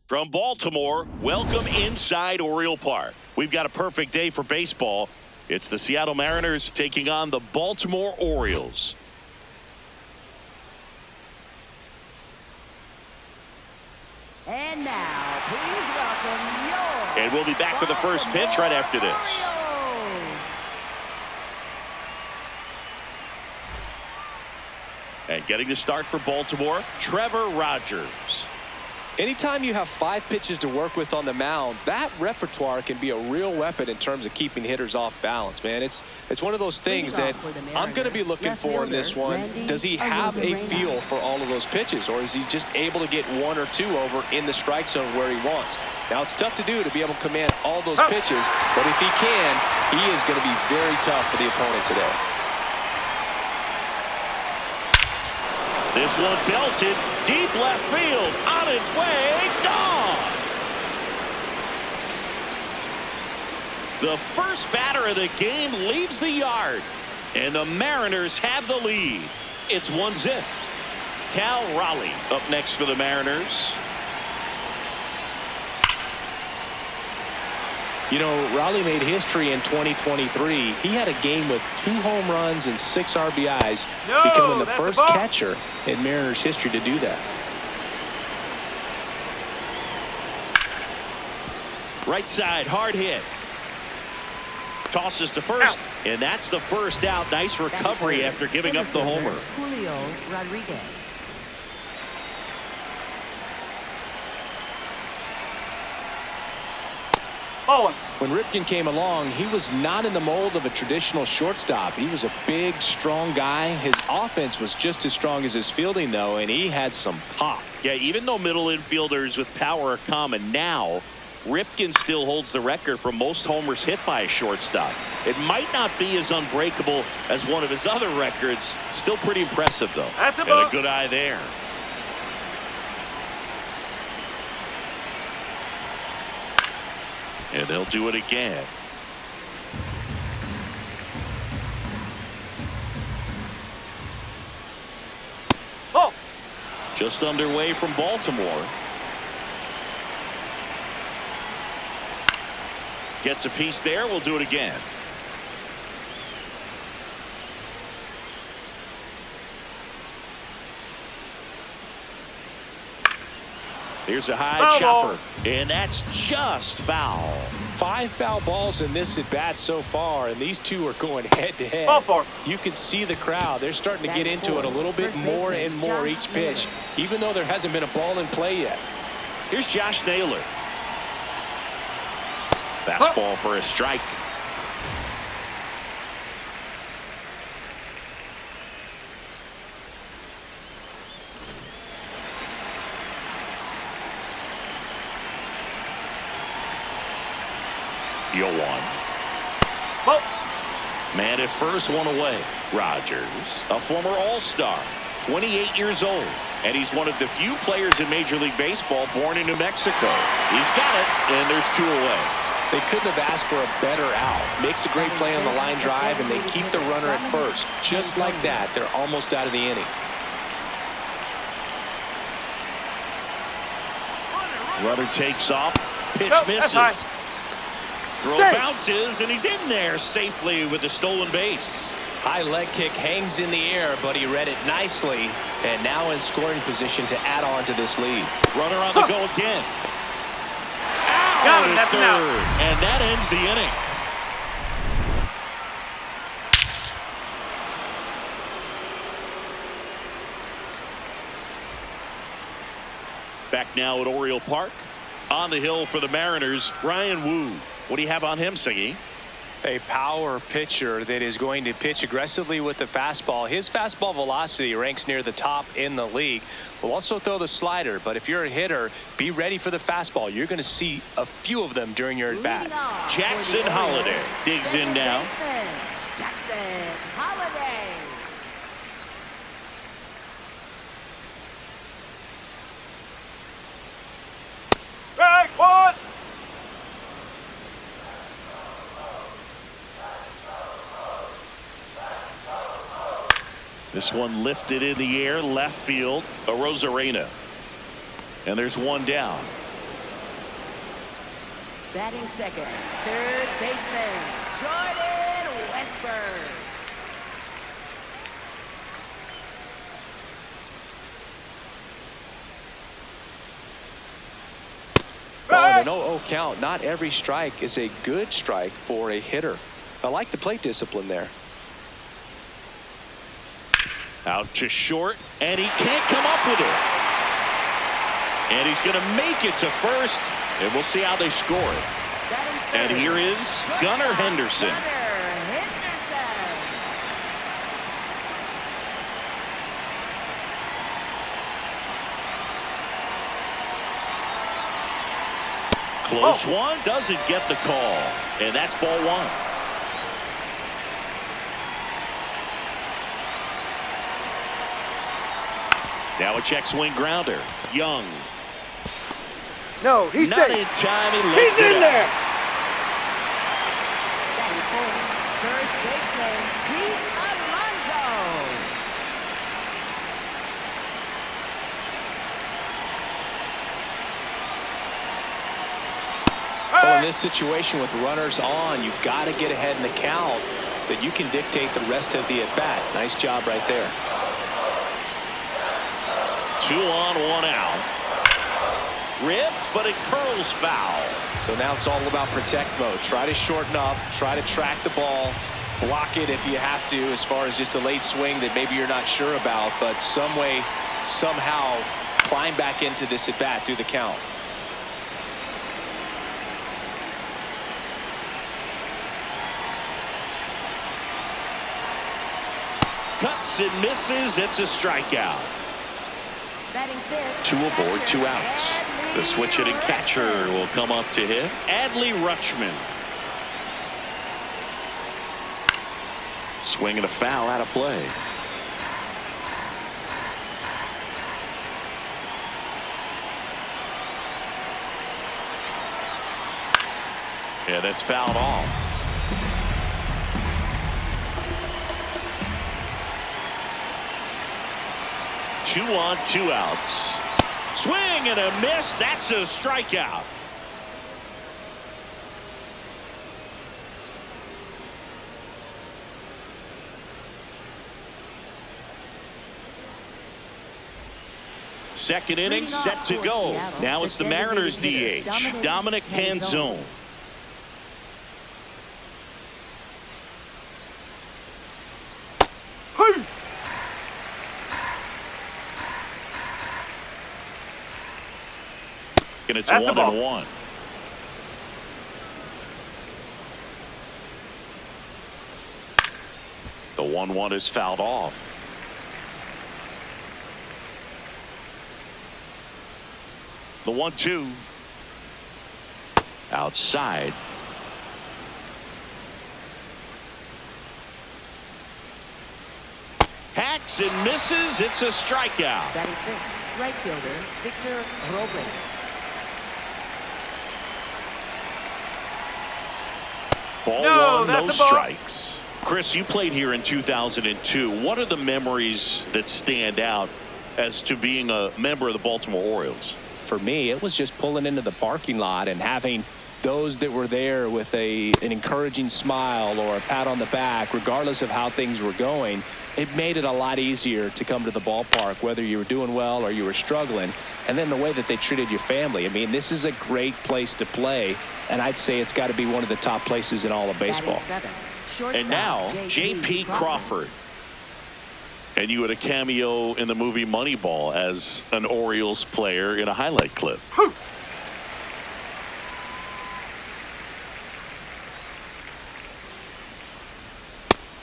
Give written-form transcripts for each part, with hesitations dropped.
From Baltimore, welcome inside Oriole Park. We've got a perfect day for baseball. It's the Seattle Mariners taking on the Baltimore Orioles. And now, please welcome your... And we'll be back with the first pitch right after this. And getting the start for Baltimore, Trevor Rogers. Anytime you have 5 pitches to work with on the mound, that repertoire can be a real weapon in terms of keeping hitters off balance, man. It's one of those things that I'm going to be looking for in this one. Does he have a feel for all of those pitches, or is he just able to get 1 or 2 over in the strike zone where he wants? Now, it's tough to do to be able to command all those pitches, but if he can, he is going to be very tough for the opponent today. This one belted deep left field, on its way, gone. The first batter of the game leaves the yard, and the Mariners have the lead. It's 1-0. Cal Raleigh up next for the Mariners. You know, Raleigh made history in 2023. He had a game with 2 home runs and 6 RBIs, becoming the first catcher in Mariners history to do that. Right side, hard hit. Tosses to first, and that's the first out. Nice recovery after giving up the homer. Julio Rodriguez. When Ripken came along, he was not in the mold of a traditional shortstop. He was a big, strong guy. His offense was just as strong as his fielding, though, and he had some pop. Yeah, even though middle infielders with power are common now, Ripken still holds the record for most homers hit by a shortstop. It might not be as unbreakable as one of his other records. Still pretty impressive, though. And a good eye there. And they'll do it again. Just underway from Baltimore. Gets a piece there. We'll do it again. Here's a high chopper, and that's just foul. 5 foul balls in this at bat so far, and these two are going head to head. You can see the crowd. They're starting to get into it a little bit more and more each pitch, even though there hasn't been a ball in play yet. Here's Josh Naylor. Fastball for a strike. Man at first, one away. Rogers, a former All-Star, 28 years old, and he's one of the few players in Major League Baseball born in New Mexico. He's got it, and there's 2 away. They couldn't have asked for a better out. Makes a great play on the line drive, and they keep the runner at first. Just like that, they're almost out of the inning. Runner takes off. Pitch misses. Throw bounces, and he's in there safely with the stolen base. High leg kick hangs in the air, but he read it nicely, and now in scoring position to add on to this lead. Runner on the go again. Out at third, and that ends the inning. Back now at Oriole Park. On the hill for the Mariners, Ryan Wu. What do you have on him, Siggy? A power pitcher that is going to pitch aggressively with the fastball. His fastball velocity ranks near the top in the league. Will also throw the slider, but if you're a hitter, be ready for the fastball. You're going to see a few of them during your at-bat. Jackson Holliday digs in now. Jackson Holliday. Strike 1. This one lifted in the air, left field, a Rosarena. And there's one down. Batting second, third baseman, Jordan Westburg. On an 0-0 count, not every strike is a good strike for a hitter. I like the plate discipline there. Out to short, and he can't come up with it. And he's going to make it to first, and we'll see how they score it. And here is Gunnar Henderson. Close one, doesn't get the call, and that's ball one. Now a check swing grounder. Young. No, he's not safe. in time. He lets He's it in up. there. First baseman, Pete Alonso. Well, in this situation with runners on, you've got to get ahead in the count so that you can dictate the rest of the at-bat. Nice job right there. 2 on, 1 out. Ripped, but it curls foul. So now it's all about protect mode. Try to shorten up, try to track the ball, block it if you have to, as far as just a late swing that maybe you're not sure about, but some way, somehow climb back into this at-bat through the count. Cuts and misses. It's a strikeout. Batting fifth. 2 aboard, 2 outs. The switch hitting catcher will come up to hit. Adley Rutschman. Swinging a foul out of play. Yeah, that's fouled off. Two on, 2 outs. Swing and a miss. That's a strikeout. Second inning set to go. Now it's the Mariners DH, Dominic Canzone. And it's 1-1. The 1-1 is fouled off. The 1-2 outside. Hacks and misses. It's a strikeout. Batting sixth, right fielder, Victor Robles. Ball one, no strikes. Chris, you played here in 2002. What are the memories that stand out as to being a member of the Baltimore Orioles? For me, it was just pulling into the parking lot and having those that were there with an encouraging smile or a pat on the back, regardless of how things were going. It made it a lot easier to come to the ballpark, whether you were doing well or you were struggling. And then the way that they treated your family. I mean, this is a great place to play, and I'd say it's got to be one of the top places in all of baseball. And now, J.P. Crawford. And you had a cameo in the movie Moneyball as an Orioles player in a highlight clip.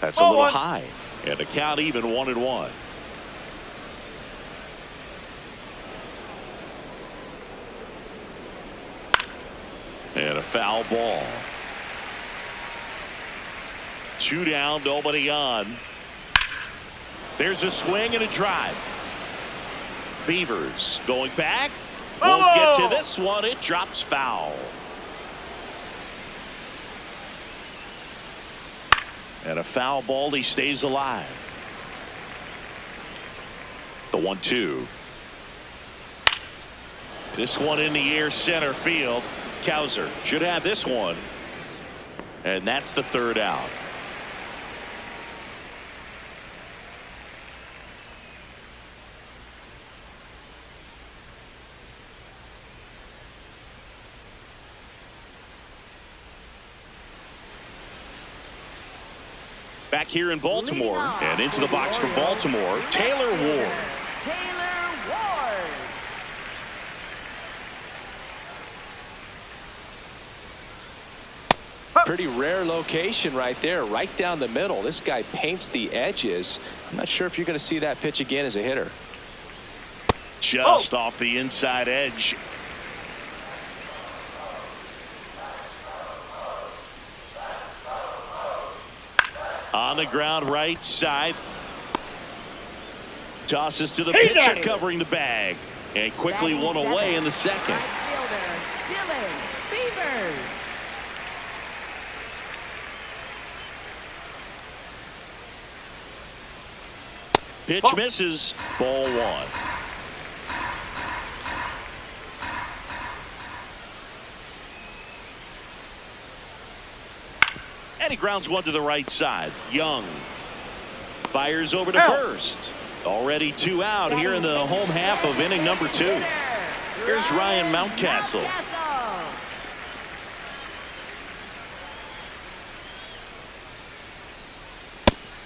That's a little high. And the count even 1-1. And a foul ball. 2 down, nobody on. There's a swing and a drive. Beavers going back. Won't get to this one. It drops foul. And a foul ball. He stays alive. The 1-2. This one in the air, center field. Cowser should have this one. And that's the third out. Back here in Baltimore and into the box for Baltimore, Taylor Ward. Taylor Ward. Pretty rare location right there, right down the middle. This guy paints the edges. I'm not sure if you're going to see that pitch again as a hitter. Just off the inside edge. On the ground right side. Tosses to the pitcher covering the bag. And quickly one away in the second. Right fielder, Dylan Beavers. Pitch misses. Ball one. And he grounds one to the right side. Young fires over to first. Already 2 out here in the home half of inning number 2. Here's Ryan Mountcastle.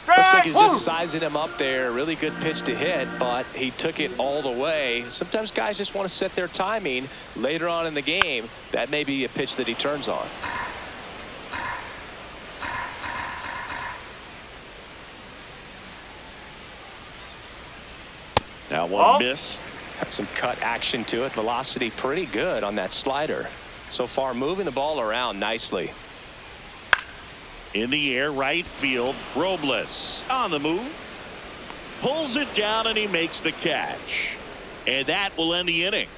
Looks like he's just sizing him up there. Really good pitch to hit, but he took it all the way. Sometimes guys just want to set their timing later on in the game. That may be a pitch that he turns on. That one missed. Had some cut action to it. Velocity pretty good on that slider. So far moving the ball around nicely. In the air, right field. Robles on the move. Pulls it down and he makes the catch. And that will end the inning.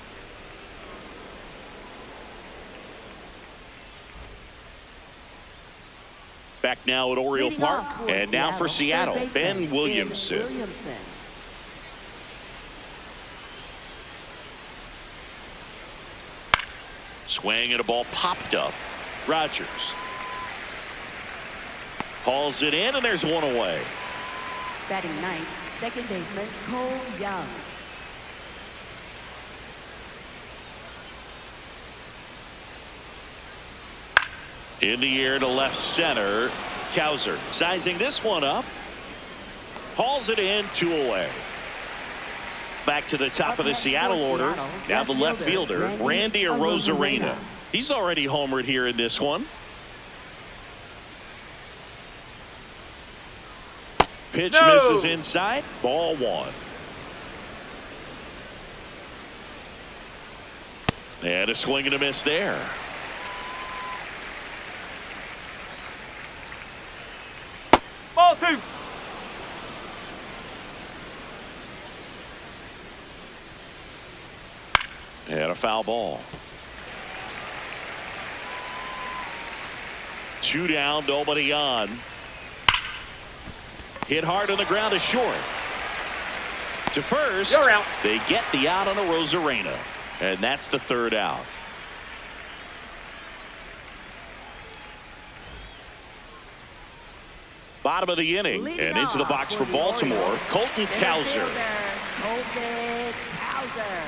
Back now at Oriole Park. And now for Seattle, Ben Williamson. Swing and a ball popped up. Rogers hauls it in and there's one away. Batting ninth, second baseman Cole Young. In the air to left center. Cowser sizing this one up. Hauls it in, 2 away. Back to the top of the Seattle order. Now the left fielder, Randy Arozarena. He's already homered here in this one. Pitch misses inside. Ball one. And a swing and a miss there. Ball 2. And a foul ball. 2 down, nobody on. Hit hard on the ground is short. To first. You're out. They get the out on Arozarena. And that's the third out. Bottom of the inning and into the box for Baltimore, Colton Cowser. Colton Cowser.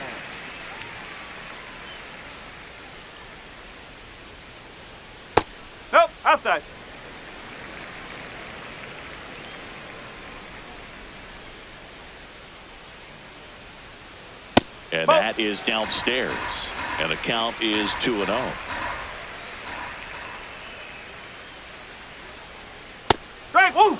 Nope, outside. And that is downstairs. And the count is 2-0. Strike, woo!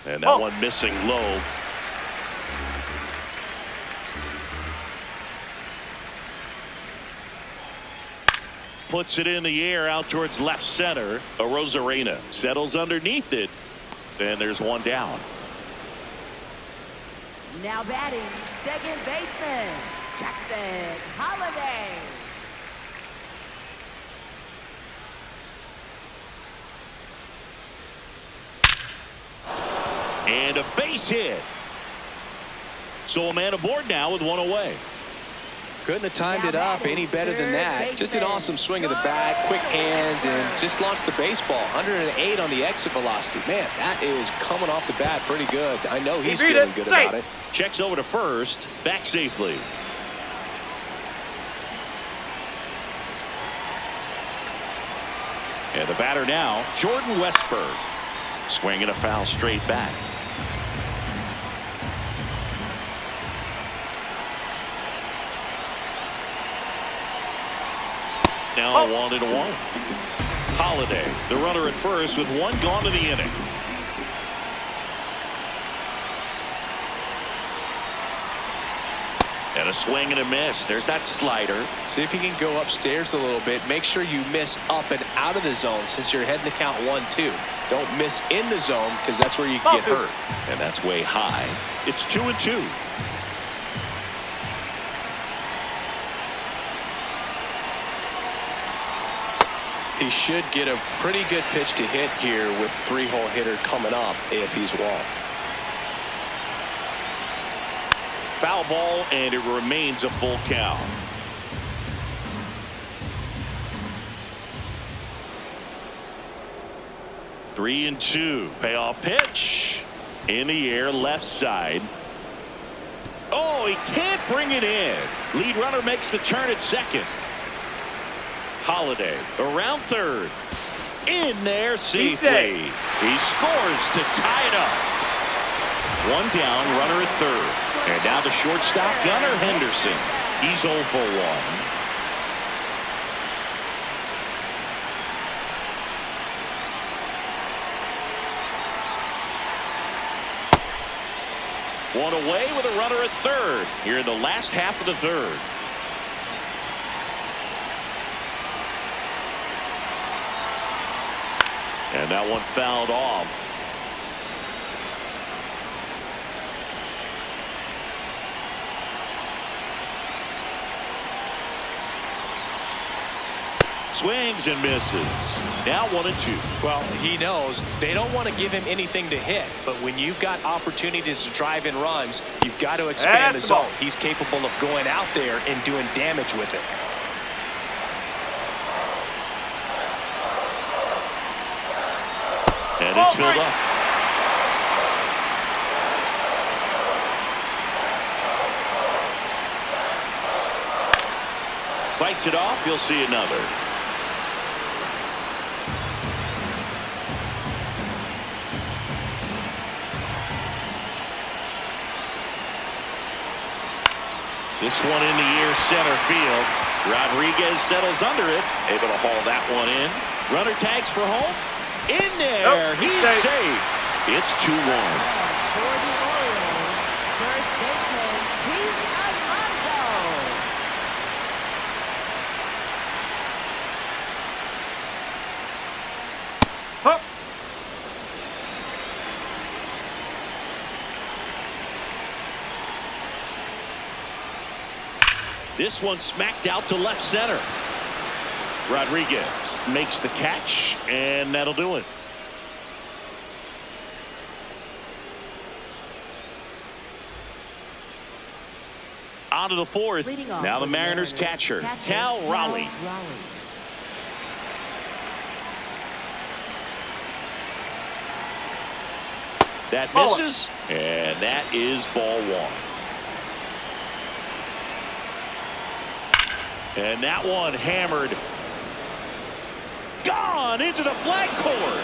And that one missing low. Puts it in the air out towards left center. Arozarena settles underneath it. And there's one down. Now batting, second baseman Jackson Holliday. And a base hit. So a man aboard now with one away. Couldn't have timed it up any better than that. Just an awesome swing of the bat, quick hands, and just launched the baseball. 108 on the exit velocity. Man, that is coming off the bat pretty good. I know he's feeling good about it. Checks over to first, back safely. And the batter now, Jordan Westburg. Swinging a foul straight back. Now 1-1. Holiday, the runner at first with one gone in the inning. And a swing and a miss. There's that slider. See if you can go upstairs a little bit. Make sure you miss up and out of the zone since you're heading to count 1-2. Don't miss in the zone because that's where you can get hurt. And that's way high. It's 2-2. He should get a pretty good pitch to hit here with three-hole hitter coming up if he's walked. Foul ball, and it remains a full count. Three and two. Payoff pitch. In the air, left side. Oh, he can't bring it in. Lead runner makes the turn at second. Holiday around third. In there safely. He scores to tie it up. One down, runner at third. And now the shortstop, Gunnar Henderson. He's 0 for 1. One away with a runner at third here in the last half of the third. And that one fouled off. Swings and misses. Now 1-2. Well, he knows they don't want to give him anything to hit, but when you've got opportunities to drive in runs, you've got to expand the zone. He's capable of going out there and doing damage with it. And it's filled up. Fights it off. You'll see another. This one in the air, center field. Rodriguez settles under it, able to haul that one in. Runner tags for home. In there, he's safe. It's 2-1. For the Orioles, first baseman, Pete Alonso. Hup. This one smacked out to left center. Rodriguez makes the catch, and that'll do it. On to the fourth. Now the Mariners catcher, Cal Raleigh. That misses, and that is ball one. And that one hammered. Gone into the flag cord.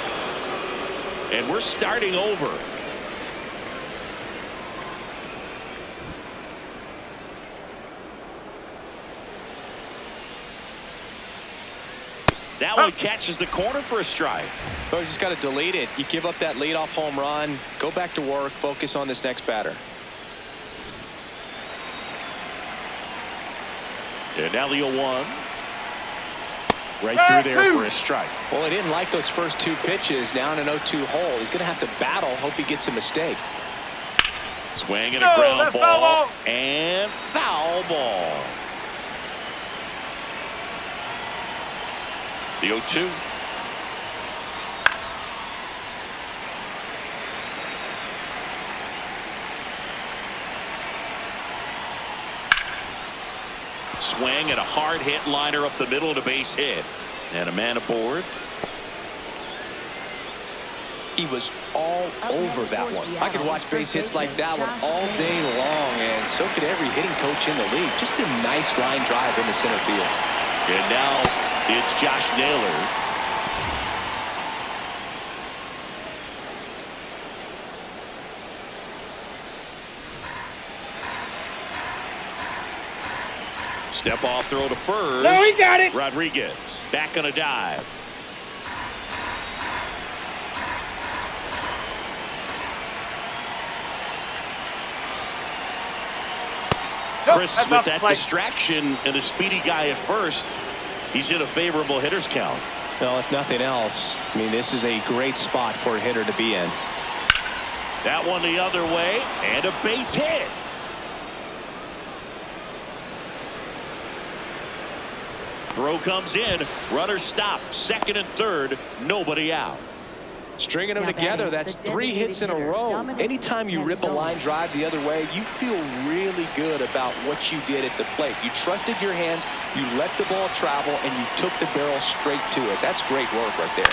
And we're starting over. That one catches the corner for a strike. So you just got to delete it. You give up that leadoff home run. Go back to work. Focus on this next batter. And now the 0-1. Right through there for a strike. Well, he didn't like those first two pitches. Now in an 0-2 hole. He's going to have to battle. Hope he gets a mistake. Swing and a ground ball. And foul ball. The 0-2. Swing and a hard hit liner up the middle and a base hit. And a man aboard. He was all over that one. I could watch base hits like that one all day long, and so could every hitting coach in the league. Just a nice line drive into center field. And now it's Josh Naylor. Step off throw to first. No, he got it. Rodriguez back on a dive. Chris with that distraction and a speedy guy at first. He's in a favorable hitter's count. Well, if nothing else, I mean, this is a great spot for a hitter to be in. That one the other way and a base hit. Throw comes in. Runner stopped. Second and third. Nobody out. Stringing them together, that's 3 hits in a row. Anytime you rip a line drive the other way, you feel really good about what you did at the plate. You trusted your hands, you let the ball travel, and you took the barrel straight to it. That's great work right there.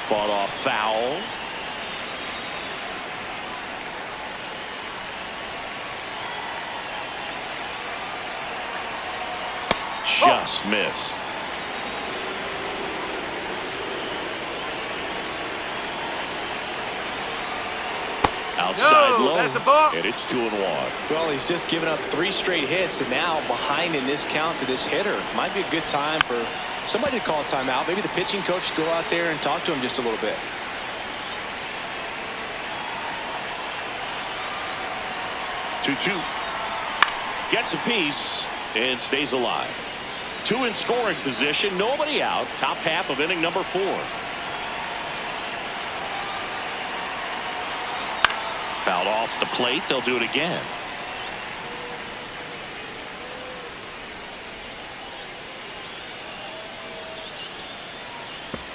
Fought off foul. Just missed. Outside low, that's a ball. and it's 2-1. Well, he's just given up 3 straight hits, and now behind in this count to this hitter. Might be a good time for somebody to call a timeout. Maybe the pitching coach go out there and talk to him just a little bit. Two. Gets a piece and stays alive. 2 in scoring position. Nobody out. Top half of inning number 4. Fouled off the plate. They'll do it again.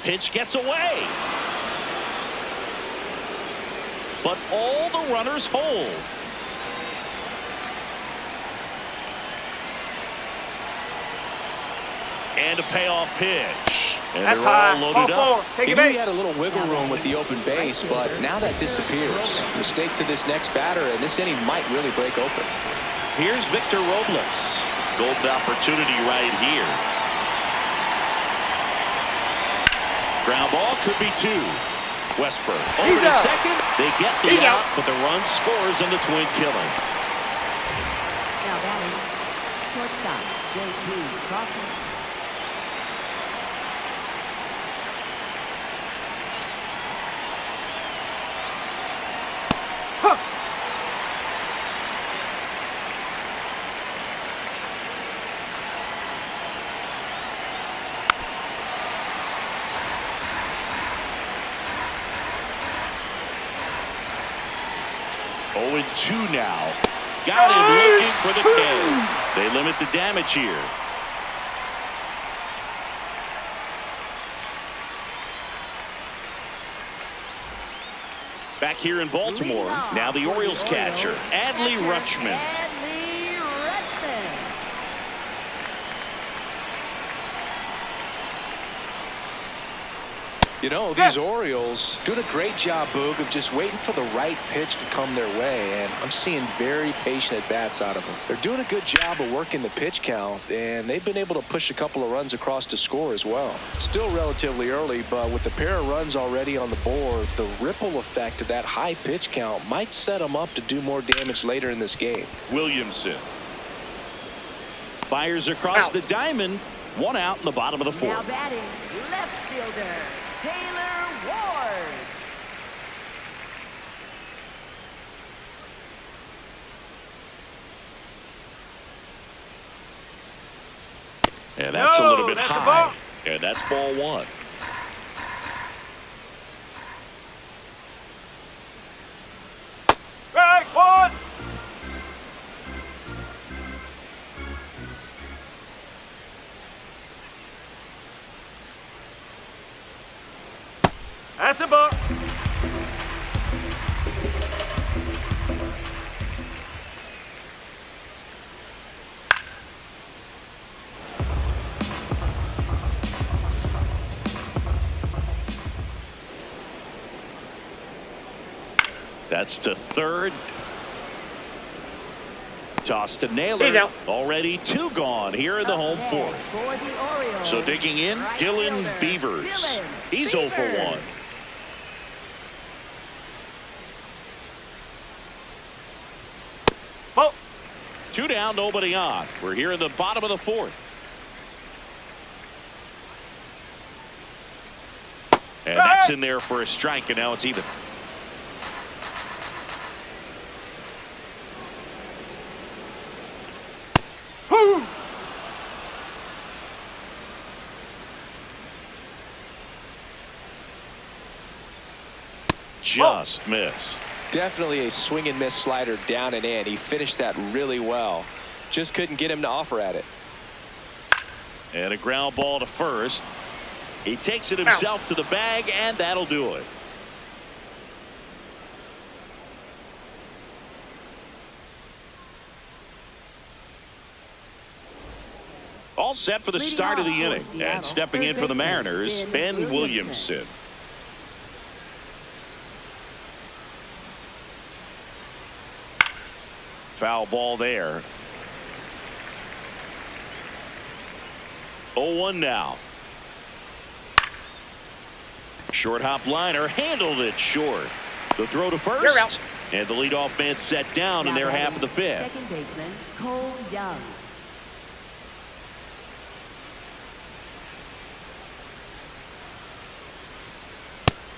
Pitch gets away. But all the runners hold. And a payoff pitch. And That's they're all high. loaded Ball up. 4. Take He it knew back. he had a little wiggle room with the open base, but now that disappears. Mistake to this next batter, and this inning might really break open. Here's Victor Robles. Golden opportunity right here. Ground ball could be 2. Westburg over He's to out. second. They get the He's out, out. but the run scores on the twin killing. Now batting, shortstop, J.P. Crawford. Oh, and 2 now. Got him looking for the K. They limit the damage here. Back here in Baltimore, now the Orioles catcher, Adley Rutschman. Adley Rutschman. You know, these Orioles doing a great job, Boog, of just waiting for the right pitch to come their way, and I'm seeing very patient at-bats out of them. They're doing a good job of working the pitch count, and they've been able to push a couple of runs across to score as well. It's still relatively early, but with a pair of runs already on the board, the ripple effect of that high pitch count might set them up to do more damage later in this game. Williamson fires across the diamond. 1 out in the bottom of the 4th. Now batting, left fielder, Taylor Ward. And that's a little bit that's a high. ball. And that's ball 1. Strike 1. That's a ball. That's to third. Toss to He's Naylor. out. Already 2 gone here in the home fourth. For the Orioles, So digging in, right Dylan fielder, Beavers. Dylan He's 0 for Beavers. 1. Ball. 2 down, nobody on. We're here in the bottom of the fourth. And that's in there for a strike, and now it's even. Just missed. Definitely a swing and miss slider down and in. He finished that really well. Just couldn't get him to offer at it. And a ground ball to first. He takes it himself to the bag, and that'll do it. All set for the Leading start of the off for inning. Seattle, And stepping in third for the baseman, Mariners, Ben Ben Williamson. Williamson. Foul ball there. 0-1 now. Short hop liner, handled it short. The throw to You're out. first. And the leadoff man set down in Now their batting half of the fifth. Second baseman Cole Young.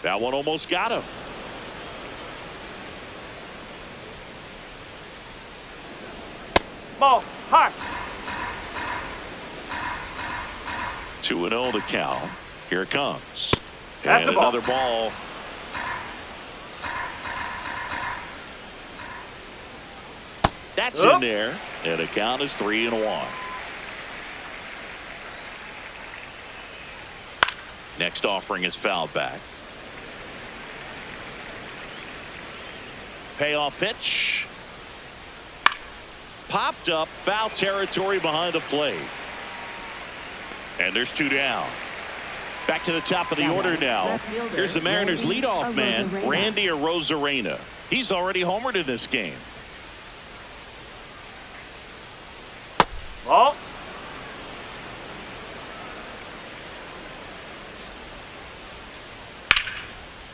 That one almost got him. Ball. High. 2-0 the count. Here it comes. That's And a ball. another ball. That's in there. And the count is 3-1. Next offering is fouled back. Payoff pitch. Popped up, foul territory behind the plate. And there's 2 down. Back to the top of the order now. Left fielder, Here's the Mariners Randy leadoff man, Arozarena. Randy Arozarena. He's already homered in this game. Ball.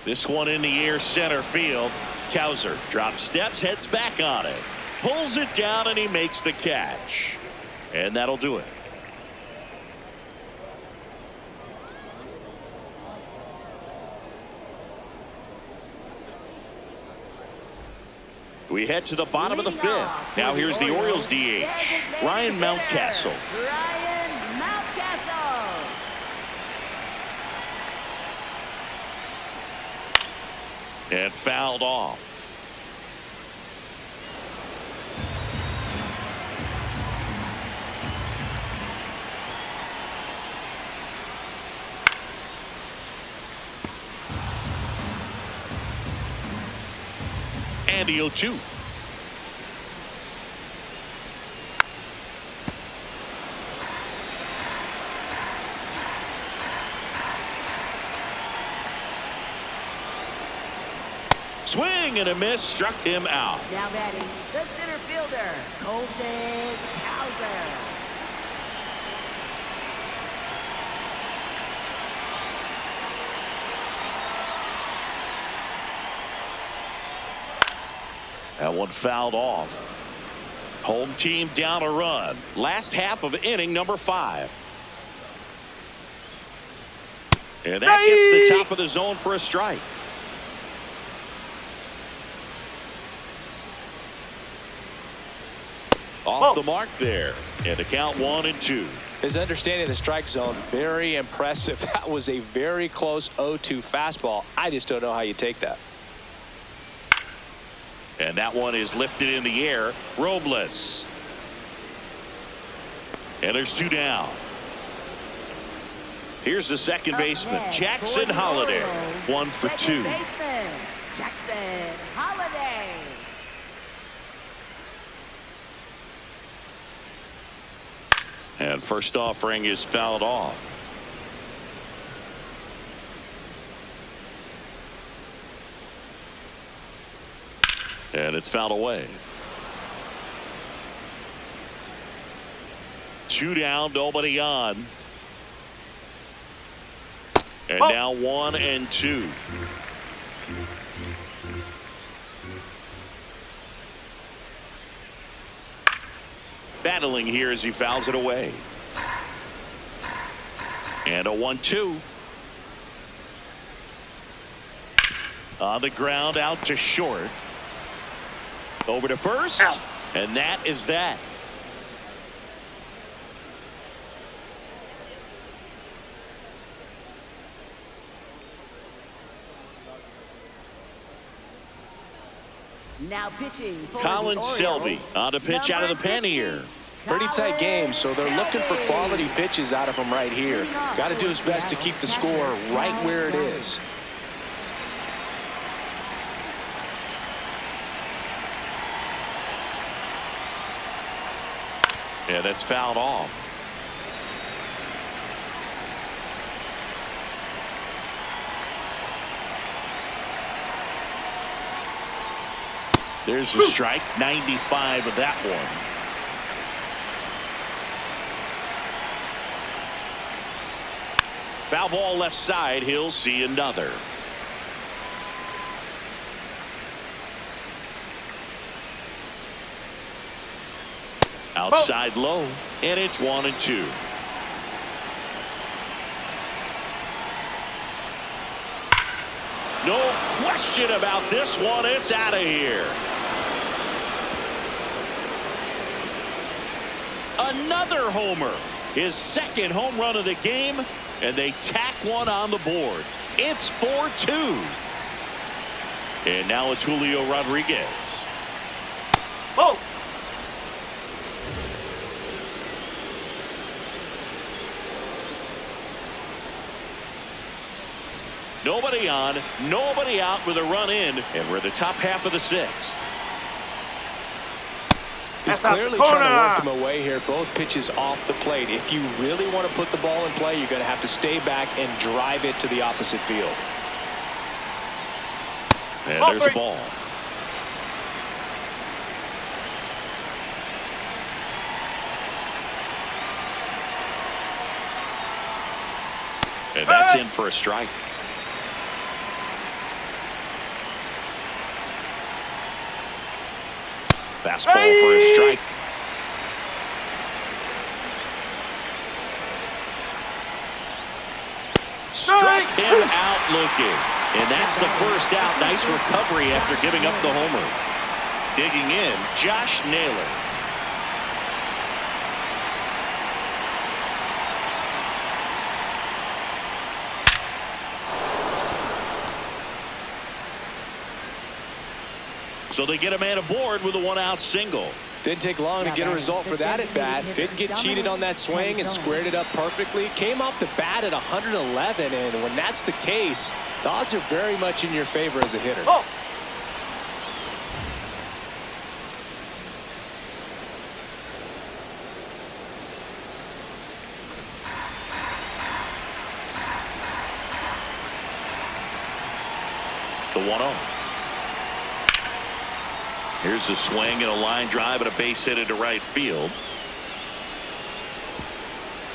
This one in the air, center field. Kowser drops steps, heads back on it. Pulls it down, and he makes the catch. And that'll do it. We head to the bottom of the Leading fifth. off Now for here's the Orioles DH, designated Ryan hitter, Mountcastle. Ryan Mountcastle. And fouled off. And the 0-2. Swing and a miss, struck him out. Now batting the center fielder, Colton Kowser. That one fouled off. Home team down a run. Last half of inning number 5. And that gets the top of the zone for a strike. Off the mark there. And the count 1-2. His understanding of the strike zone, very impressive. That was a very close 0-2 fastball. I just don't know how you take that. And that one is lifted in the air. Robles. And there's 2 down. Here's the second baseman, Up next Jackson for the Holliday. Orioles, 1 for 2. second baseman, Jackson Holliday. And first offering is fouled off. And it's fouled away. 2 down, nobody on. And now 1 and 2. Battling here as he fouls it away. And a 1-2. On the ground, out to short. Over to first. Out. And that is that. Now pitching for Colin the Selby Orioles, on to pitch out of the pen here. Pretty tight game, so they're looking for quality pitches out of him right here. Got to do his best to keep the score right where it is. Yeah, that's fouled off. There's the strike. 95 of that one. Foul ball left side. He'll see another. Outside low, and it's 1 and 2. No question about this one. It's out of here. Another homer. His second home run of the game, and they tack one on the board. It's 4-2. And now it's Julio Rodriguez. Oh! Nobody on, nobody out with a run in, and we're the top half of the 6th. He's clearly trying to work him away here. Both pitches off the plate. If you really want to put the ball in play, you're going to have to stay back and drive it to the opposite field. And there's the ball. And that's in for a strike. Fastball for a strike. Struck him out looking. And that's the first out. Nice recovery after giving up the homer. Digging in, Josh Naylor. So they get a man aboard with a 1-out single. Didn't take long to get a result for that at bat. Didn't get cheated on that swing and squared it up perfectly. Came off the bat at 111, and when that's the case, the odds are very much in your favor as a hitter. Oh. The 1-0. Here's a swing and a line drive and a base hit into right field.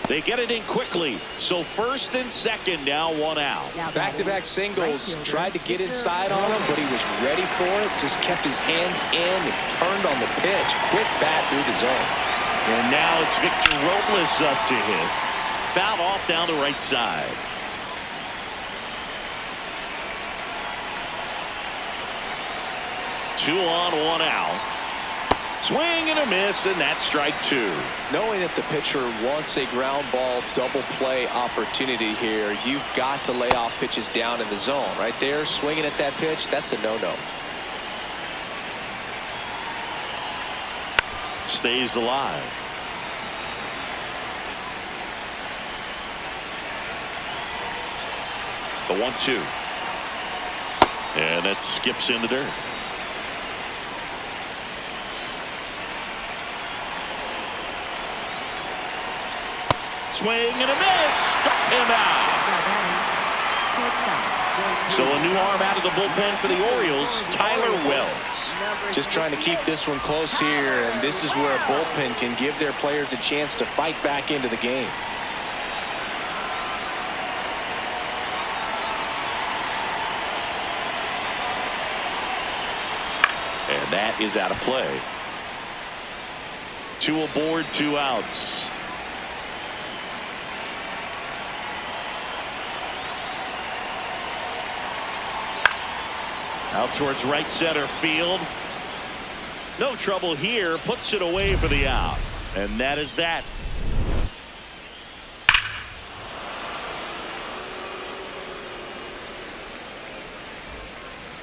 They get it in quickly. So first and second, now 1 out. Back-to-back singles. Tried to get inside on him, but he was ready for it. Just kept his hands in and turned on the pitch. Quick bat through the zone. And now it's Victor Robles up to hit. Fouled off down the right side. Two on, 1 out. Swing and a miss, and that's strike 2. Knowing that the pitcher wants a ground ball double play opportunity here, you've got to lay off pitches down in the zone. Right there, swinging at that pitch, that's a no-no. Stays alive. The 1-2. And that skips in the dirt. Swing and a miss. Struck him out. So a new arm out of the bullpen for the Orioles, Tyler Wells. Just trying to keep this one close here, and this is where a bullpen can give their players a chance to fight back into the game. And that is out of play. 2 aboard, 2 outs. Out towards right center field. No trouble here. Puts it away for the out. And that is that.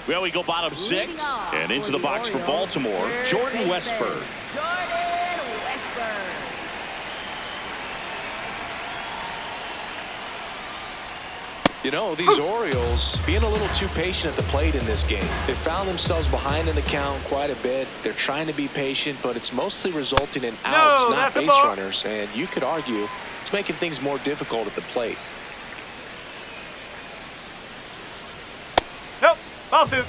Well, we go bottom 6 and into the box for Baltimore, Jordan Westburg. You know, these Orioles being a little too patient at the plate in this game. They found themselves behind in the count quite a bit. They're trying to be patient, but it's mostly resulting in outs, not base runners. And you could argue it's making things more difficult at the plate. Nope. Ball suit.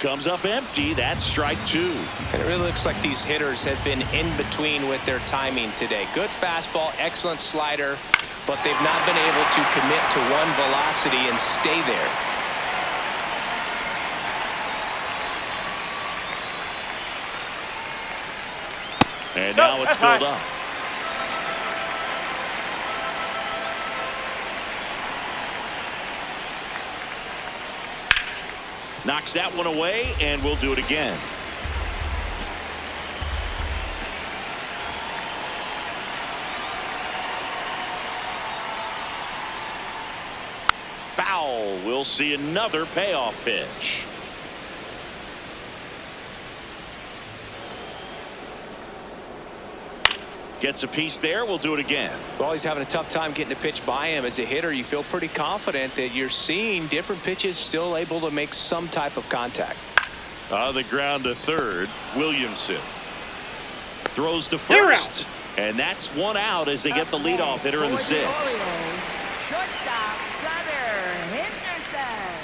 Comes up empty. That's strike 2. And it really looks like these hitters have been in between with their timing today. Good fastball, excellent slider, but they've not been able to commit to one velocity and stay there. And now it's filled up. Knocks that one away, and we'll do it again. Foul. We'll see another payoff pitch. Gets a piece there. We'll do it again. Well, he's having a tough time getting a pitch by him. As a hitter, you feel pretty confident that you're seeing different pitches still able to make some type of contact. On the ground to third, Williamson throws to first, and that's 1 out as they get the leadoff hitter in the 6th. Shortstop, Gunnar Henderson.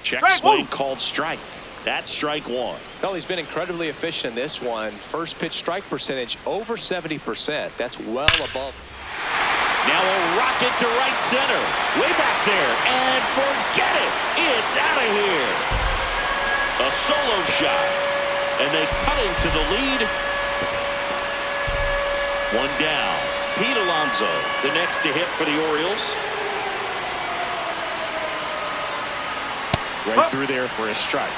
Check swing called strike. That's strike 1. Well, he's been incredibly efficient in this one. First pitch strike percentage over 70%. That's well above. Now a rocket to right center. Way back there. And forget it. It's out of here. A solo shot. And they cut into the lead. 1 down. Pete Alonso, the next to hit for the Orioles. Right through there for a strike.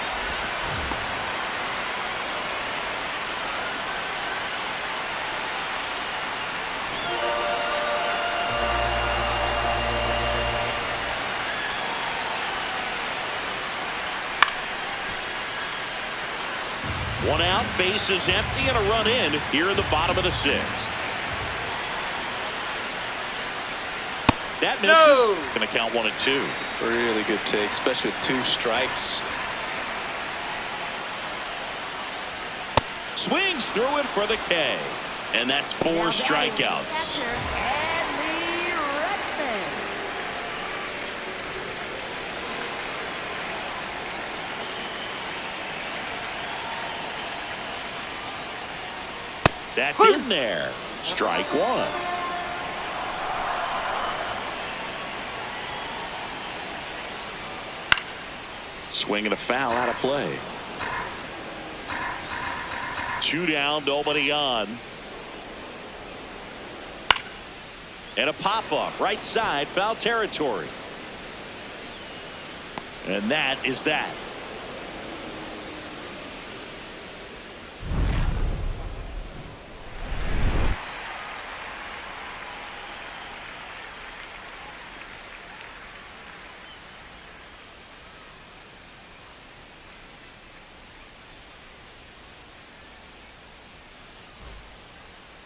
One out, base is empty, and a run in here in the bottom of the 6th. That misses. Going to count 1 and 2. Really good take, especially with 2 strikes. Swings through it for the K. And that's 4 strikeouts. That's in there. Strike 1. Swing and a foul out of play. 2 down, nobody on. And a pop-up, right side, foul territory. And that is that.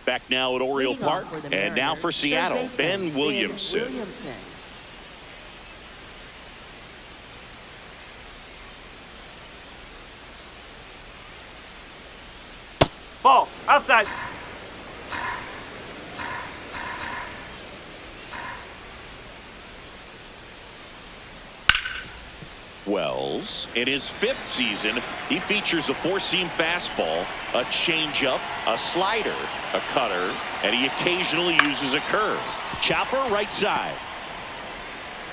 Back now at Oriole Park, and now for Seattle, Ben Williamson. Ball outside. Wells. In his 5th season, he features a 4-seam fastball, a changeup, a slider, a cutter, and he occasionally uses a curve. Chopper right side.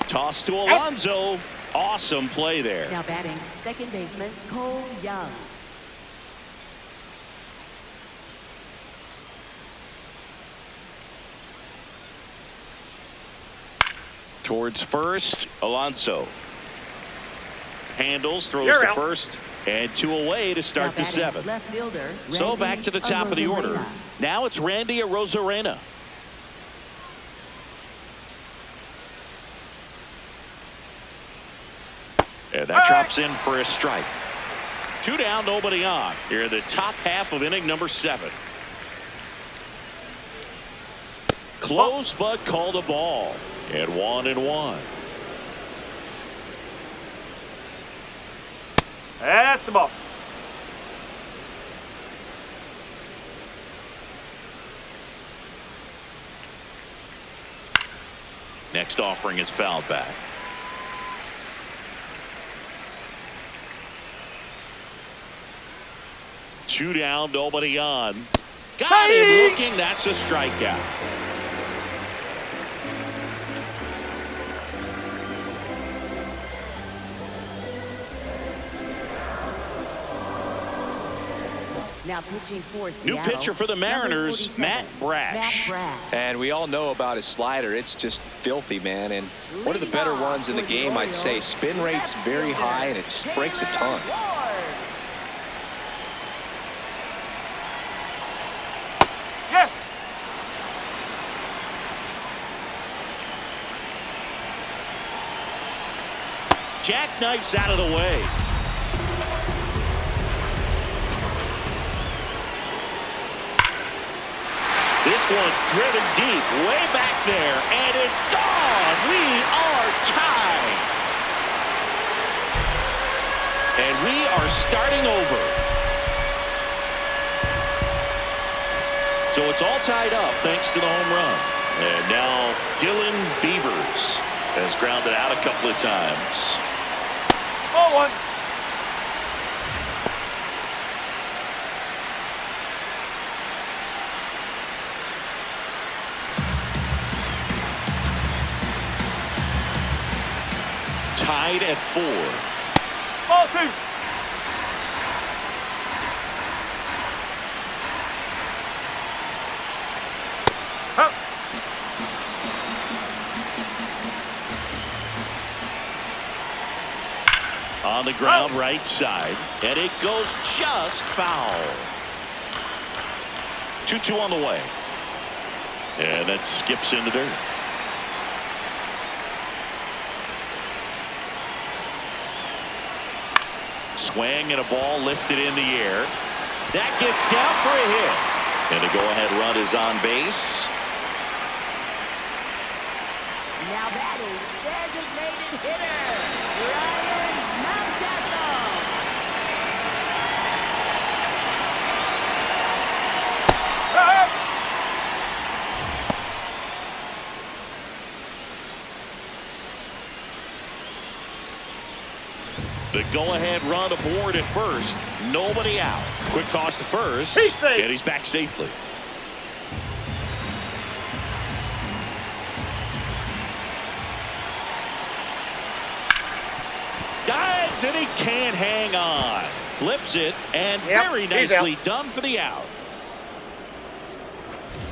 Toss to Alonso. Awesome play there. Now batting, second baseman Cole Young. Towards first, Alonso. Handles, throws to first, and 2 away to start the 7th. Left fielder, So back to the top of the order. Arozarena. Now it's Randy Arozarena. And that drops in for a strike. 2 down, nobody on. Here in the top half of inning number 7. Close, but called a ball. And 1-1. That's the ball. Next offering is fouled back. Two down, nobody on. Got him looking. That's a strikeout. Now pitching for New Seattle, pitcher for the Mariners, number 47, Matt Brash. And we all know about his slider. It's just filthy, man. And one of the better ones in the game, I'd say. Spin rate's very high, and it just breaks a ton. Yes. Jackknifes out of the way. This one driven deep, way back there, and it's gone. We are tied. And we are starting over. So it's all tied up thanks to the home run. And now Dylan Beavers has grounded out a couple of times. 0-1. Tied at 4. Ball 2. Huh. On the ground, right side, and it goes just foul. 2-2 on the way. And that skips in the dirt. Swing and a ball lifted in the air. That gets down for a hit. And the go-ahead run is on base. Now batting, designated hitter, Ryan Mountcastle. The go-ahead run aboard at first. Nobody out. Quick toss to first. He's safe. And he's back safely. Dives and he can't hang on. Flips it and very he's nicely out. done for the out.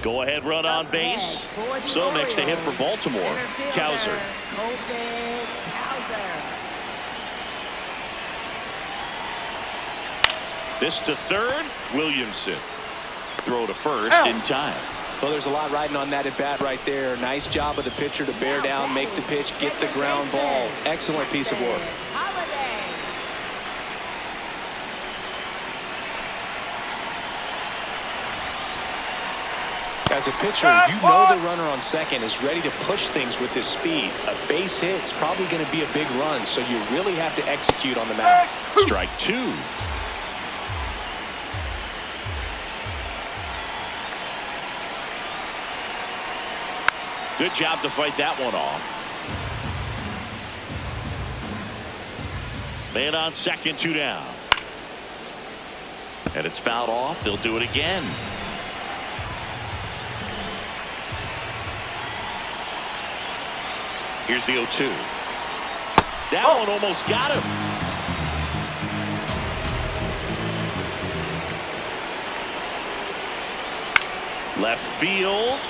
Go-ahead run on base. So next to hit for Baltimore, Cowser. This to third, Williamson. Throw to first in time. Well, there's a lot riding on that at bat right there. Nice job of the pitcher to bear down, make the pitch, get the ground ball. Excellent piece of work. As a pitcher, you know the runner on second is ready to push things with his speed. A base hit's probably going to be a big run, so you really have to execute on the mound. Strike 2. Good job to fight that one off. Man on second, 2 down. And it's fouled off. They'll do it again. Here's the 0-2. That one almost got him. Left field.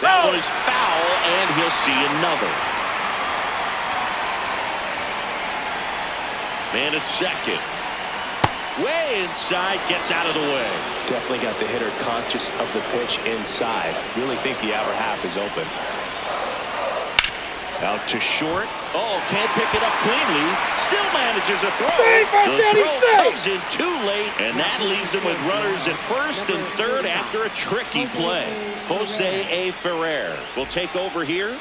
That one is foul, and he'll see another. Man at second. Way inside, gets out of the way. Definitely got the hitter conscious of the pitch inside. Really think the outer half is open. Out to short. Oh, can't pick it up cleanly. Still manages a throw. The throw comes in too late, and that leaves him with runners at first and third after a tricky play. Jose A. Ferrer will take over here.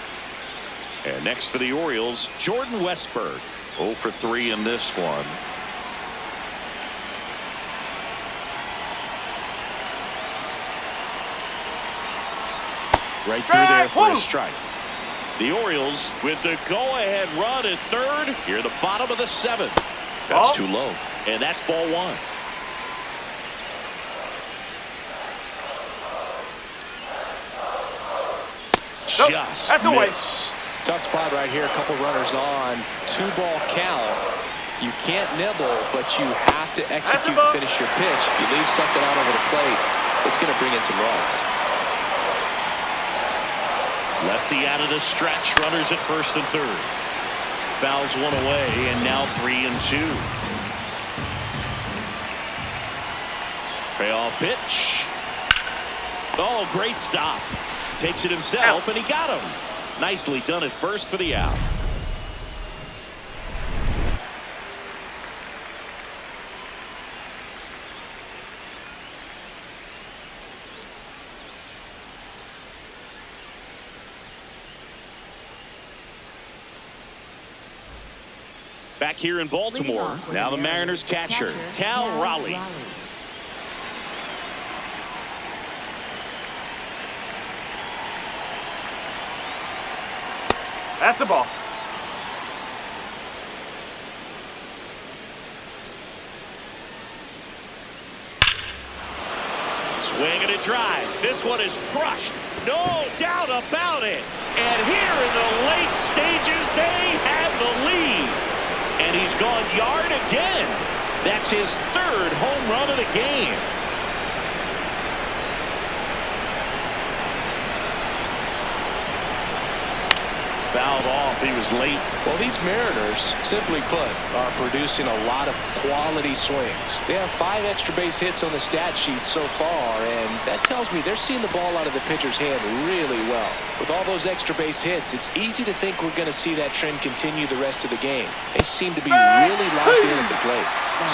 And next for the Orioles, Jordan Westburg. 0 for 3 in this one. Right through there for a strike. The Orioles with the go-ahead run at third. Here at the bottom of the 7th. That's too low. And that's ball 1. Just missed. Tough spot right here. A couple runners on. 2-ball count. You can't nibble, but you have to execute and finish your pitch. If you leave something out over the plate, it's going to bring in some runs. Lefty out of the stretch. Runners at first and third. Fouls one away, and now 3-2. Payoff pitch. Oh, great stop. Takes it himself, and he got him. Nicely done at first for the out. Back here in Baltimore, now the Mariners catcher, Cal Raleigh. That's the ball. Swing and a drive. This one is crushed. No doubt about it. And here in the late stages, they have the lead. And he's gone yard again. That's his 3rd home run of the game. Fouled off. He was late. Well, these Mariners, simply put, are producing a lot of quality swings. They have 5 extra base hits on the stat sheet so far, and that tells me they're seeing the ball out of the pitcher's hand really well. With all those extra base hits, it's easy to think we're going to see that trend continue the rest of the game. They seem to be really locked in at the plate.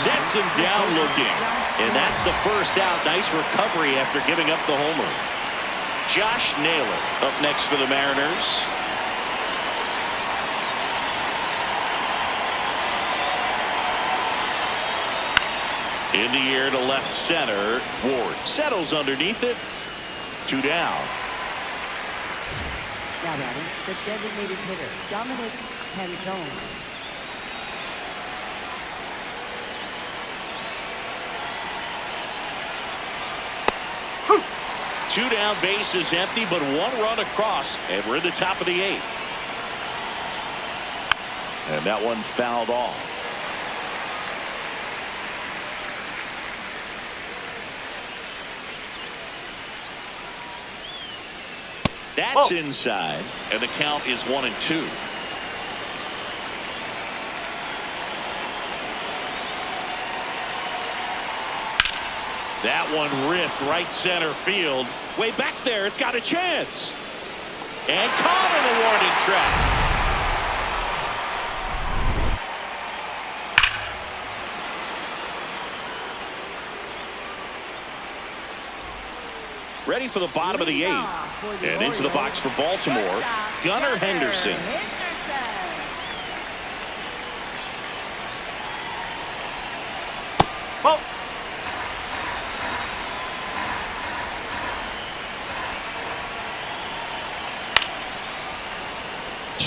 Sets him down looking. And that's the first out. Nice recovery after giving up the homer. Josh Naylor up next for the Mariners. In the air to left center. Ward settles underneath it. 2 down. Now batting, the designated hitter, Dominic Canzone. Two down, base is empty, but 1 run across, and we're in the top of the 8th. And that one fouled off. That's inside, and the count is 1-2. That one ripped right center field. Way back there, it's got a chance. And caught in a warning track. Ready for the bottom of the 8th. And into the box for Baltimore, Gunnar Henderson. Ball.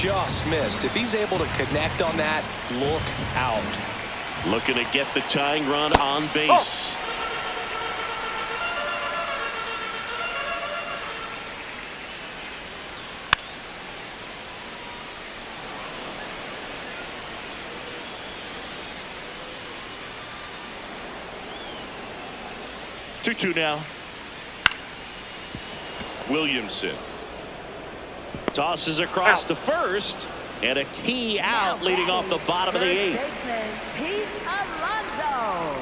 just missed. If he's able to connect on that, look out. Looking to get the tying run on base. Oh. 2-2 now. Williamson tosses across to first, and a key out leading off the bottom of the 8th. Pete Alonso.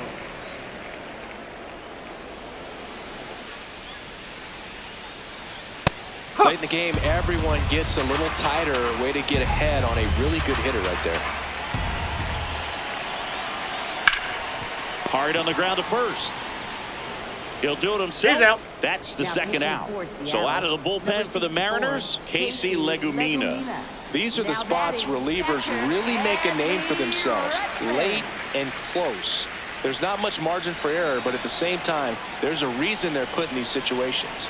Late in the game, everyone gets a little tighter. Way to get ahead on a really good hitter right there. Hard on the ground to first. He'll do it himself. He's out. That's the Now second out. So out of the bullpen for the Mariners, Casey Legumina. These are the spots relievers really make a name for themselves. Late and close. There's not much margin for error, but at the same time, there's a reason they're put in these situations.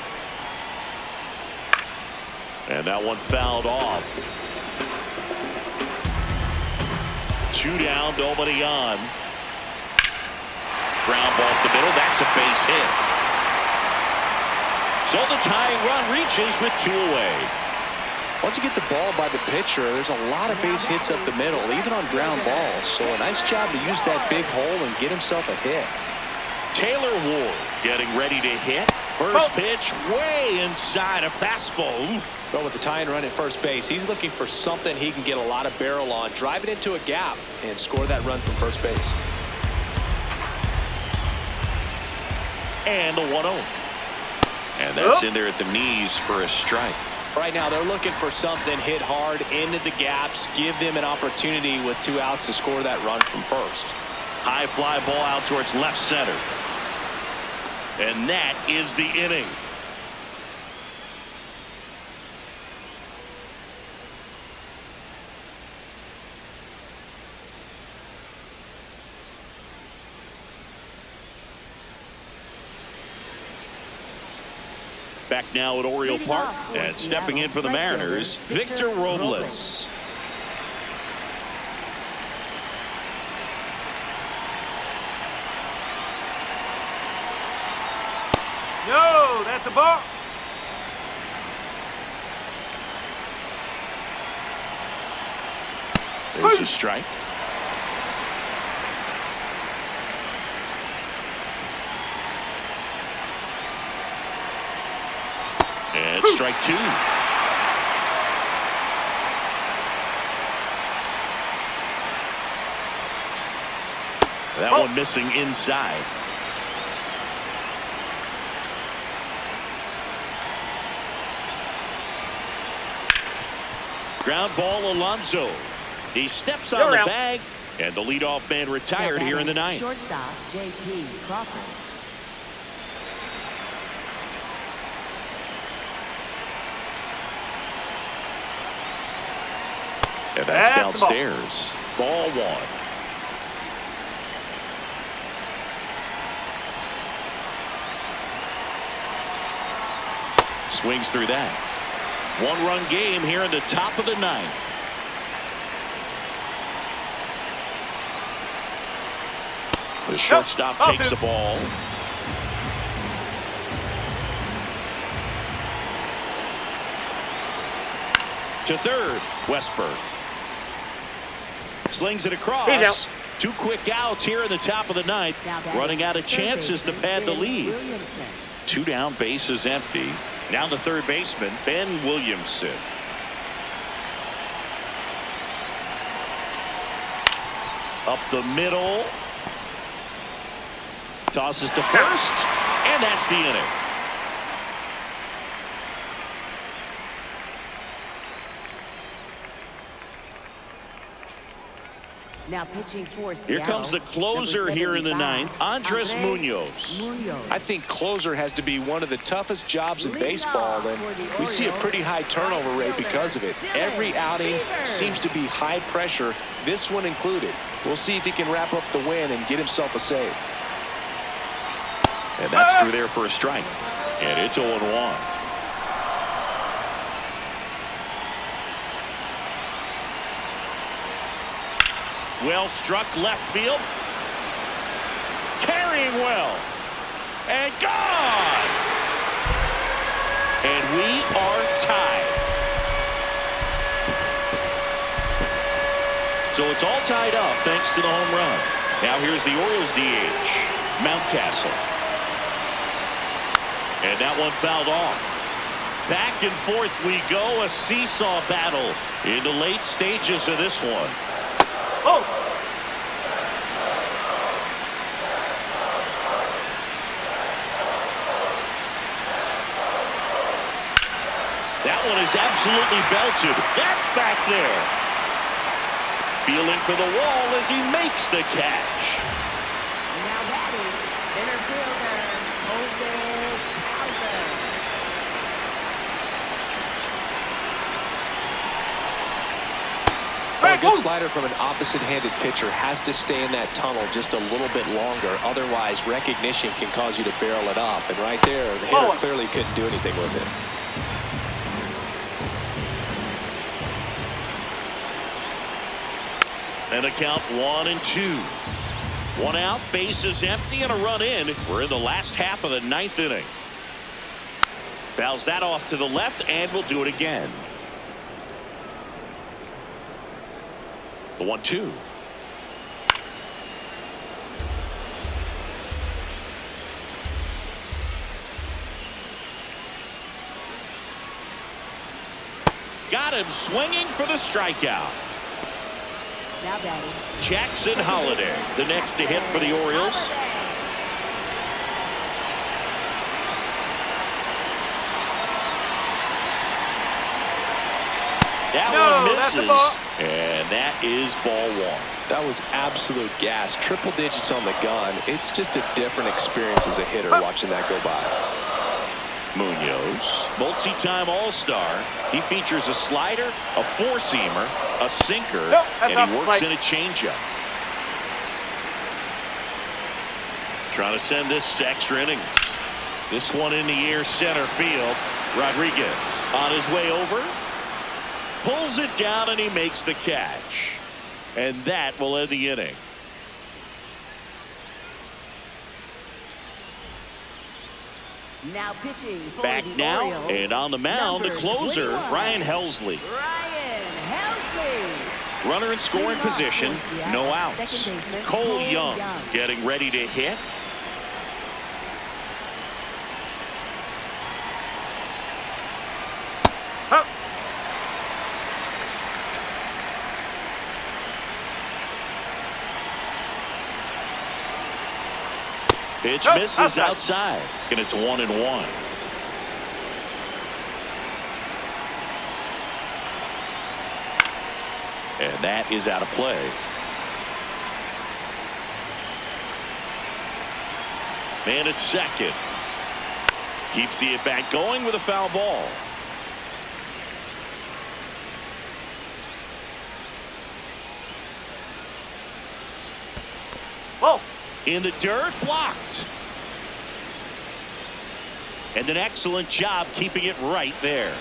And that one fouled off. 2 down, nobody on. Ground ball up the middle. That's a base hit. So the tying run reaches with 2 away. Once you get the ball by the pitcher, there's a lot of base hits up the middle, even on ground balls. So a nice job to use that big hole and get himself a hit. Taylor Ward getting ready to hit. First pitch way inside a fastball. But with the tying run at first base, he's looking for something he can get a lot of barrel on, drive it into a gap, and score that run from first base. And the 1-0. And that's in there at the knees for a strike. Right now, they're looking for something hit hard into the gaps, give them an opportunity with 2 outs to score that run from first. High fly ball out towards left center. And that is the inning. Back now at Oriole Park, and stepping in for the Mariners, Victor Robles. No, that's a ball. There's a strike. And strike 2. That one missing inside. Ground ball, Alonso. He steps on the bag, and the leadoff man retired here in the 9th. Shortstop J.P. Crawford. And that's downstairs. Ball 1. Swings through that. 1-run game here in the top of the 9th. The shortstop takes the ball. To third, Westberg. Slings it across. 2 quick outs here in the top of the 9th. Running out of chances to pad the lead. 2 down, bases empty. Now the third baseman, Ben Williamson. Up the middle. Tosses to first. And that's the inning. Now pitching for Seattle. Here comes the closer here in the 9th, Andres Munoz. I think closer has to be one of the toughest jobs in baseball, and we see a pretty high turnover rate because of it. Every outing seems to be high pressure, this one included. We'll see if he can wrap up the win and get himself a save. And that's through there for a strike. And it's 0-1. Well struck left field. Carrying well. And gone. And we are tied. So it's all tied up thanks to the home run. Now here's the Orioles DH, Mountcastle. And that one fouled off. Back and forth we go, a seesaw battle in the late stages of this one. Oh! That one is absolutely belted. That's back there. Feeling for the wall as he makes the catch. Now batting, center fielder, Well, a good slider from an opposite-handed pitcher has to stay in that tunnel just a little bit longer. Otherwise, recognition can cause you to barrel it up. And right there, the hitter clearly couldn't do anything with it. And a count 1-2. One out, bases empty, and a run in. We're in the last half of the ninth inning. Fouls that off to the left, and we'll do it again. The 1-2. Got him swinging for the strikeout. Now batting, Jackson Holiday, the next to hit for the Orioles. That one misses, and that is ball one. That was absolute gas. Triple digits on the gun. It's just a different experience as a hitter watching that go by. Munoz, multi-time All-Star. He features a slider, a four-seamer, a sinker, and he works in a changeup. Trying to send this to extra innings. This one in the air, center field. Rodriguez on his way over. Pulls it down, and he makes the catch. And that will end the inning. now pitching for Back the now, Orioles, and on the mound, the number closer, 21, Ryan Helsley. Ryan Helsley. Runner in scoring position, no outs. Cole Young getting ready to hit. Pitch misses outside, and it's 1-1. And that is out of play. Man at second. Keeps the at-bat going with a foul ball. Whoa. In the dirt, blocked. And an excellent job keeping it right there.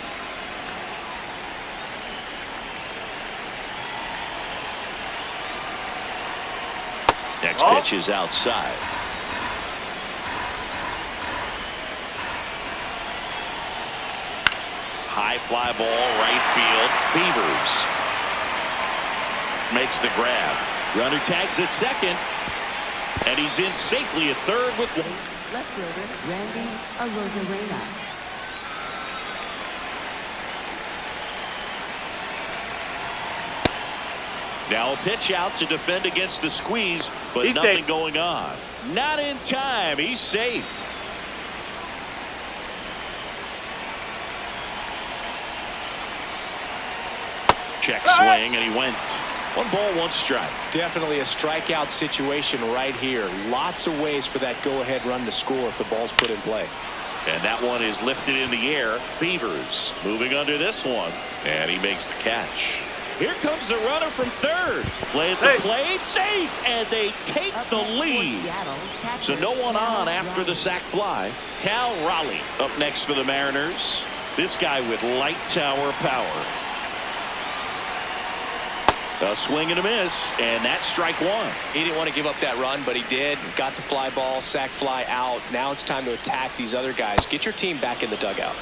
Next pitch is outside. High fly ball, right field. Beavers makes the grab. Runner tags at second. And he's in safely at third with one. Left fielder, Randy Arozarena. Now a pitch out to defend against the squeeze, but He's nothing safe. going on. Not in time. He's safe. Check swing, and he went. 1 ball, 1 strike. Definitely a strikeout situation right here. Lots of ways for that go-ahead run to score if the ball's put in play. And that one is lifted in the air. Beavers moving under this one, and he makes the catch. Here comes the runner from third. Play at the plate, safe, and they take the lead. So no one on after the sac fly. Cal Raleigh up next for the Mariners. This guy with light tower power. A swing and a miss, and that's strike one. He didn't want to give up that run, but he did. Got the fly ball, sac fly out. Now it's time to attack these other guys. Get your team back in the dugout.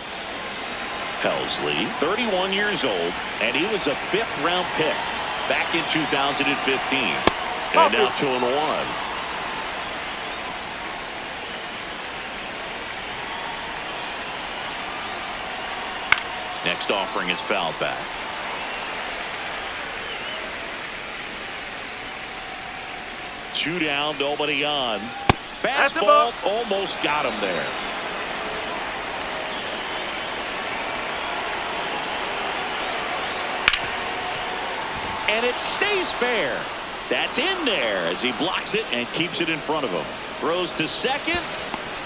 Helsley, 31 years old, and he was a 5th-round pick back in 2015. And now 2-1. Next offering is fouled back. Two down, nobody on. Fastball almost got him there. And it stays fair. That's in there as he blocks it and keeps it in front of him. Throws to second.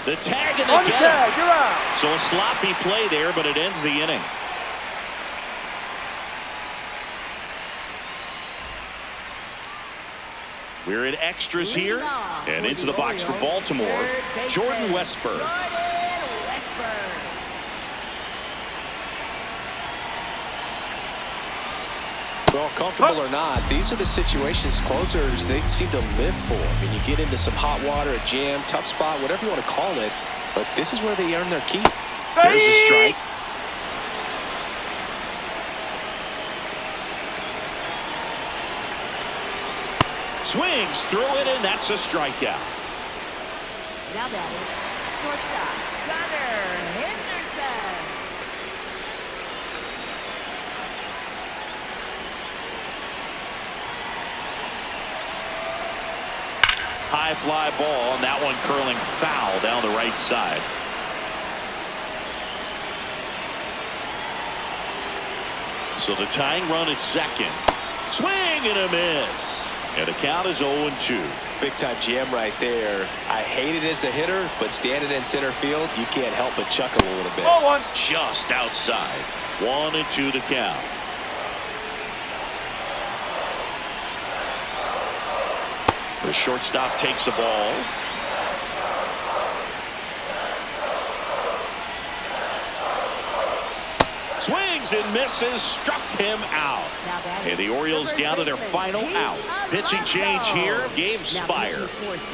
The tag and the get. You're out. So a sloppy play there, but it ends the inning. We're in extras here, and into the box for Baltimore, Jordan Westburg. Well, comfortable or not, these are the situations closers they seem to live for. I mean, you get into some hot water, a jam, tough spot, whatever you want to call it, but this is where they earn their keep. There's a strike. Swings through it, and that's a strikeout. Now batting, shortstop, Gunnar Henderson. High fly ball, and that one curling foul down the right side. So the tying run at second. Swing and a miss. And the count is 0-2. Big time jam right there. I hate it as a hitter, but standing in center field, you can't help but chuckle a little bit. Ball one. Just outside. 1-2 to count. The shortstop takes the ball. Swings and misses, struck him out. And the Orioles down to their final out. Pitching change here, Gabe Spire.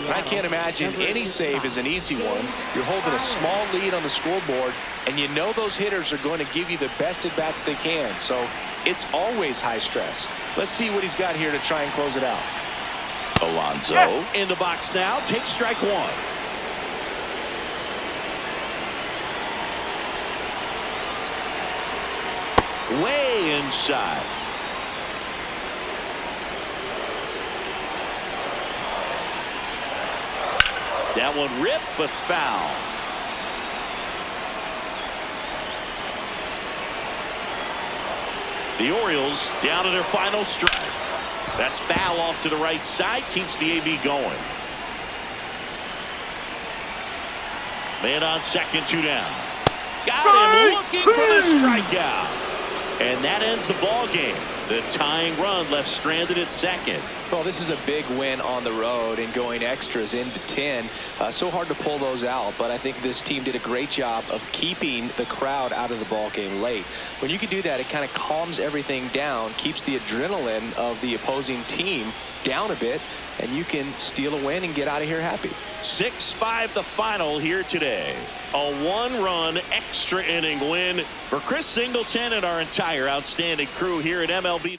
I can't imagine any save is an easy one. You're holding a small lead on the scoreboard, and you know those hitters are going to give you the best at-bats they can. So it's always high stress. Let's see what he's got here to try and close it out. Alonso in the box now, takes strike one. Way inside. That one ripped, but foul. The Orioles down to their final strike. That's foul off to the right side, keeps the AB going. Man on second, 2 down. Got him looking for the strikeout. And that ends the ball game. The tying run left stranded at second. Well, this is a big win on the road and going extras into 10. So hard to pull those out, but I think this team did a great job of keeping the crowd out of the ball game late. When you can do that, it kind of calms everything down, keeps the adrenaline of the opposing team down a bit, and you can steal a win and get out of here happy. 6-5 the final here today. A 1-run extra inning win for Chris Singleton and our entire outstanding crew here at MLB.